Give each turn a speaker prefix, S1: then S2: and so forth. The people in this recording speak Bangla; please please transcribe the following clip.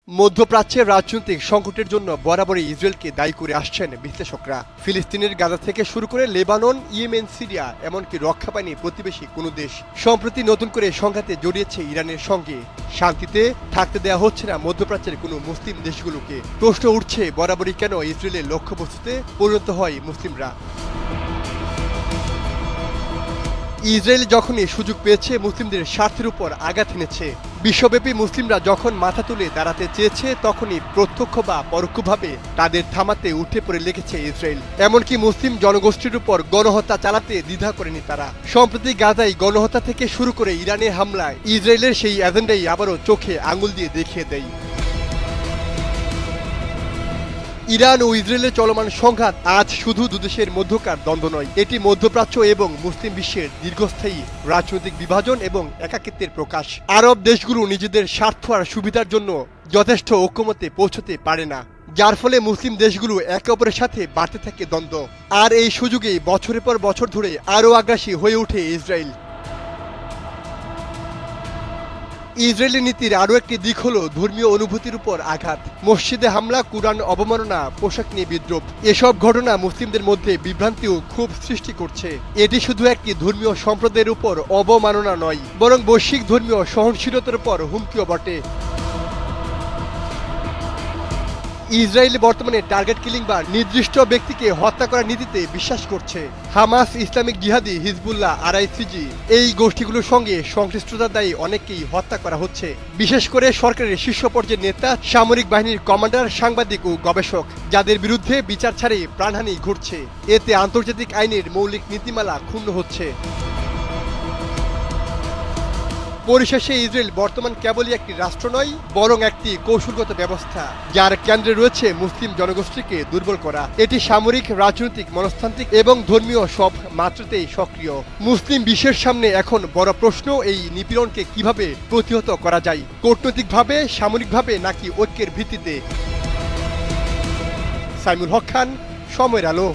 S1: মধ্যপ্রাচ্যের রাজনৈতিক সংকটের জন্য বরাবরই ইসরায়েলকে দায়ী করে আসছেন বিশ্লেষকরা। ফিলিস্তিনের গাজা থেকে শুরু করে লেবানন, ইয়েমেন, সিরিয়া, এমনকি রক্ষা পায়নি প্রতিবেশী কোনো দেশ সম্প্রতি নতুন করে সংঘাতে জড়িয়েছে ইরানের সঙ্গে। শান্তিতে থাকতে দেওয়া হচ্ছে না মধ্যপ্রাচ্যের কোনো মুসলিম দেশগুলোকে। প্রশ্ন উঠছে, বরাবরই কেন ইসরায়েলের লক্ষ্যবস্তুতে পরিণত হয় মুসলিমরা? ইসরায়েল যখনই সুযোগ পেয়েছে মুসলিমদের স্বার্থের উপর আঘাত এনেছে, বিশ্বব্যাপী মুসলিমরা যখন মাথা তুলে দাঁড়াতে চেয়েছে, তখনই প্রত্যক্ষ বা পরোক্ষভাবে তাদের থামাতে উঠে পড়ে লেগেছে ইসরায়েল। এমনকি মুসলিম জনগোষ্ঠীর উপর গণহত্যা চালাতে দ্বিধা করেনি তারা। সম্প্রতি গাজায় গণহত্যা থেকে শুরু করে ইরানের হামলায় ইসরায়েলের সেই এজেন্ডাই আবারও চোখে আঙুল দিয়ে দেখিয়ে দেয়। ইরান ও ইসরায়েলের চলমান সংঘাত আজ শুধু দুদেশের মধ্যকার দ্বন্দ্ব নয়, এটি মধ্যপ্রাচ্য এবং মুসলিম বিশ্বের দীর্ঘস্থায়ী রাজনৈতিক বিভাজন এবং একাকিত্বের প্রকাশ। আরব দেশগুলো নিজেদের স্বার্থ আর সুবিধার জন্য যথেষ্ট ঐক্যমত্যে পৌঁছতে পারে না, যার ফলে মুসলিম দেশগুলো একে অপরের সাথে বাড়তে থাকে দ্বন্দ্ব। আর এই সুযোগেই বছরের পর বছর ধরে আরও আগ্রাসী হয়ে ওঠে ইসরায়েল। ইসরায়েলি নীতির আরও একটি দিক হল ধর্মীয় অনুভূতির উপর আঘাত। মসজিদে হামলা, কুরআন অবমাননা, পোশাক নিয়ে বিদ্রোহ, এসব ঘটনা মুসলিমদের মধ্যে বিভ্রান্তি ও ক্ষোভ সৃষ্টি করছে। এটি শুধু একটি ধর্মীয় সম্প্রদায়ের উপর অবমাননা নয়, বরং বৈশ্বিক ধর্মীয় সহনশীলতার উপর হুমকিও বটে। ইসরায়েল বর্তমানে টার্গেট কিলিং বা নির্দিষ্ট ব্যক্তিকে হত্যা করার নীতিতে বিশ্বাস করছে। হামাস, ইসলামিক জিহাদি, হিজবুল্লাহ, আরআইসিজি এই গোষ্ঠীগুলোর সঙ্গে সংশ্লিষ্টতার দায়ী অনেককেই হত্যা করা হচ্ছে, বিশেষ করে সরকারের শীর্ষ পর্যায়ের নেতা, সামরিক বাহিনীর কমান্ডার, সাংবাদিক ও গবেষক, যাদের বিরুদ্ধে বিচার ছাড়াই প্রাণহানি ঘটছে। এতে আন্তর্জাতিক আইনের মৌলিক নীতিমালা ক্ষুণ্ণ হচ্ছে। পরিশেষে ইসরায়েল বর্তমান কেবলই একটি রাষ্ট্র নয়, বরং একটি কৌশলগত ব্যবস্থা, যার কেন্দ্রে রয়েছে মুসলিম জনগোষ্ঠীকে দুর্বল করা। এটি সামরিক, রাজনৈতিক, মনস্তান্ত্রিক এবং ধর্মীয় সব মাত্রাতেই সক্রিয়। মুসলিম বিশ্বের সামনে এখন বড় প্রশ্ন, এই নিপীড়নকে কিভাবে প্রতিহত করা যায়, কূটনৈতিকভাবে, সামরিকভাবে, নাকি ঐক্যের ভিত্তিতে? সাইমুল হক খান, সময়ের আলো।